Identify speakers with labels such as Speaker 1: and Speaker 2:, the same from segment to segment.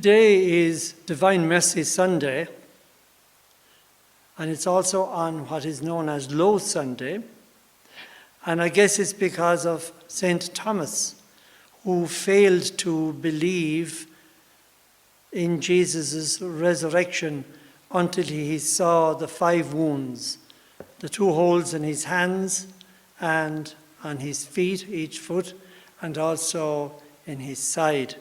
Speaker 1: Today is Divine Mercy Sunday, and it's also on what is known as Low Sunday. And I guess it's because of St. Thomas, who failed to believe in Jesus' resurrection until he saw the 5 wounds, the 2 holes in his hands and on his feet, each foot, and also in his side.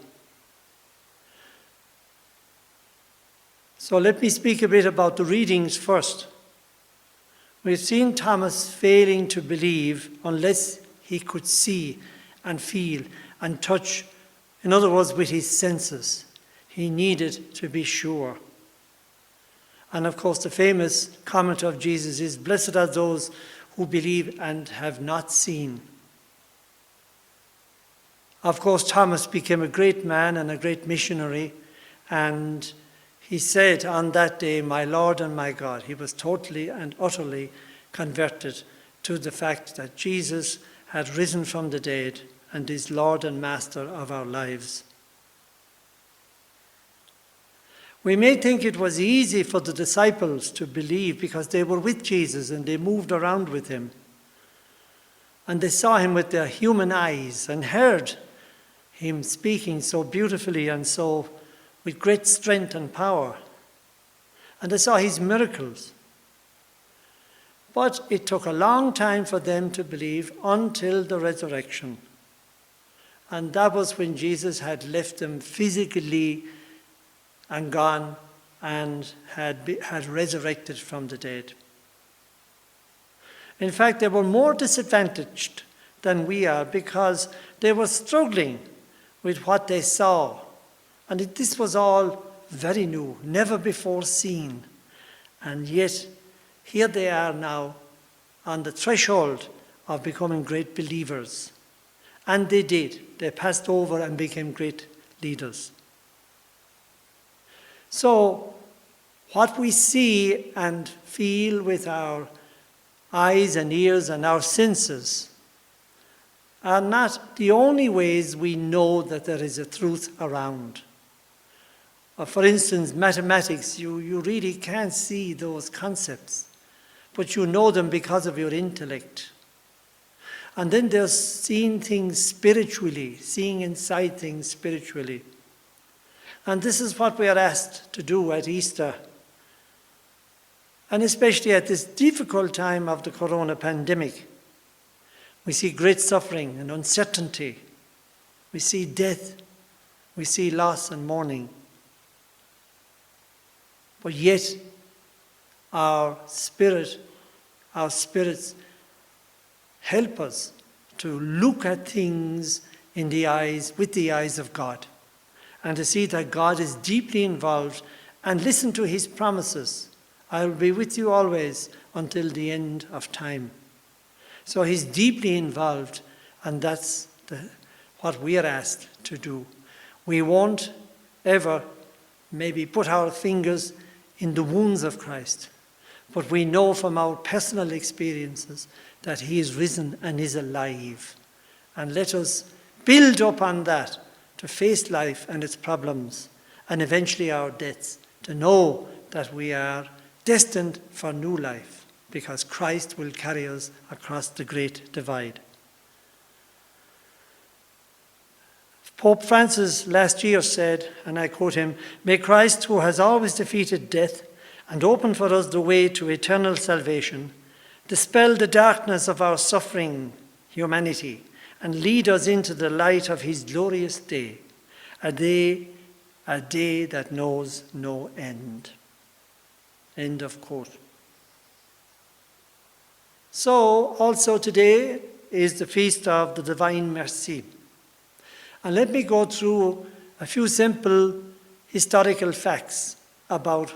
Speaker 1: So let me speak a bit about the readings first. We've seen Thomas failing to believe unless he could see and feel and touch, in other words, with his senses. He needed to be sure. And of course, the famous comment of Jesus is, "Blessed are those who believe and have not seen." Of course, Thomas became a great man and a great missionary, and he said on that day, "My Lord and my God." He was totally and utterly converted to the fact that Jesus had risen from the dead and is Lord and Master of our lives. We may think it was easy for the disciples to believe because they were with Jesus and they moved around with him. And they saw him with their human eyes and heard him speaking so beautifully and so with great strength and power. And they saw his miracles. But it took a long time for them to believe until the resurrection. And that was when Jesus had left them physically and gone and had resurrected from the dead. In fact, they were more disadvantaged than we are because they were struggling with what they saw. And this was all very new, never before seen. And yet, here they are now on the threshold of becoming great believers. And they did. They passed over and became great leaders. So, what we see and feel with our eyes and ears and our senses are not the only ways we know that there is a truth around. For instance, mathematics, you really can't see those concepts, but you know them because of your intellect. And then there's seeing things spiritually, seeing inside things spiritually. And this is what we are asked to do at Easter. And especially at this difficult time of the corona pandemic. We see great suffering and uncertainty. We see death. We see loss and mourning. But yet, our spirits help us to look at things with the eyes of God, and to see that God is deeply involved and listen to his promises. "I will be with you always until the end of time." So he's deeply involved, and that's what we are asked to do. We won't ever maybe put our fingers in the wounds of Christ, but we know from our personal experiences that he is risen and is alive. And let us build upon that to face life and its problems, and eventually our deaths, to know that we are destined for new life, because Christ will carry us across the great divide. Pope Francis last year said, and I quote him, "May Christ, who has always defeated death and opened for us the way to eternal salvation, dispel the darkness of our suffering humanity and lead us into the light of his glorious day, a day that knows no end." End of quote. So, also today is the feast of the Divine Mercy. And let me go through a few simple historical facts about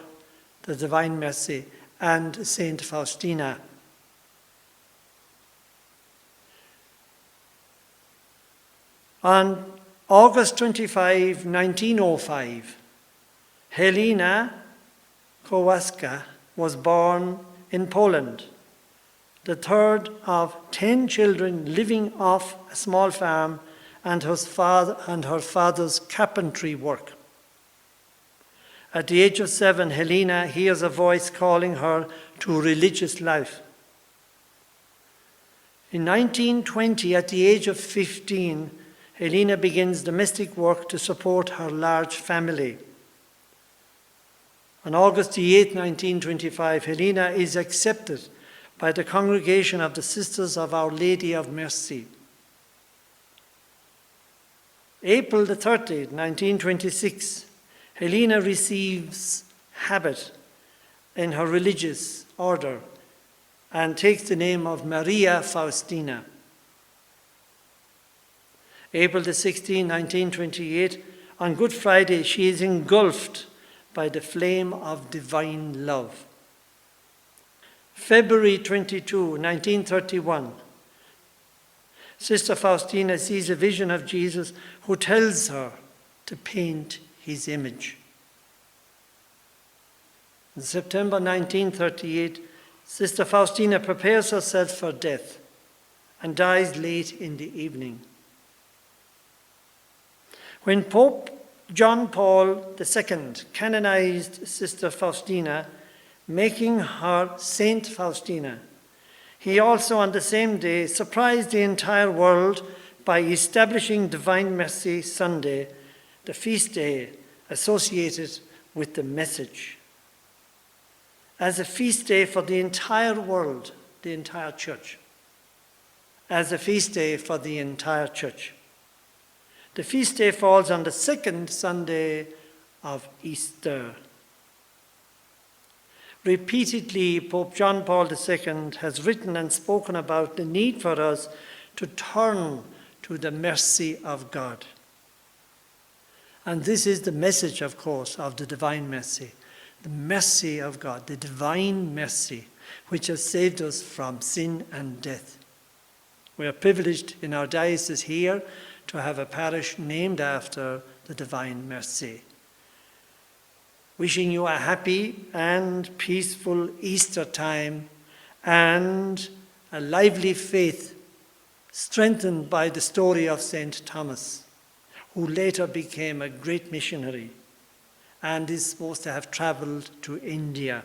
Speaker 1: the Divine Mercy and Saint Faustina. On August 25, 1905, Helena Kowalska was born in Poland, the third of 10 children living off a small farm and her father's carpentry work. At the age of 7, Helena hears a voice calling her to religious life. In 1920, at the age of 15, Helena begins domestic work to support her large family. On August the 8th, 1925, Helena is accepted by the Congregation of the Sisters of Our Lady of Mercy. April the 30th, 1926, Helena receives habit in her religious order and takes the name of Maria Faustina. April the 16th, 1928, on Good Friday, she is engulfed by the flame of divine love. February 22, 1931, Sister Faustina sees a vision of Jesus who tells her to paint his image. In September 1938, Sister Faustina prepares herself for death and dies late in the evening. When Pope John Paul II canonized Sister Faustina, making her Saint Faustina, he also on the same day surprised the entire world by establishing Divine Mercy Sunday, the feast day associated with the message, as a feast day for the entire world, the entire church, as a feast day for the entire church. The feast day falls on the second Sunday of Easter. Repeatedly, Pope John Paul II has written and spoken about the need for us to turn to the mercy of God. And this is the message, of course, of the divine mercy. The mercy of God, the divine mercy, which has saved us from sin and death. We are privileged in our diocese here to have a parish named after the divine mercy. Wishing you a happy and peaceful Easter time and a lively faith strengthened by the story of St. Thomas, who later became a great missionary and is supposed to have traveled to India.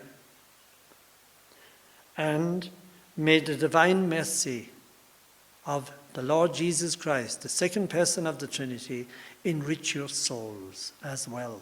Speaker 1: And may the divine mercy of the Lord Jesus Christ, the second person of the Trinity, enrich your souls as well.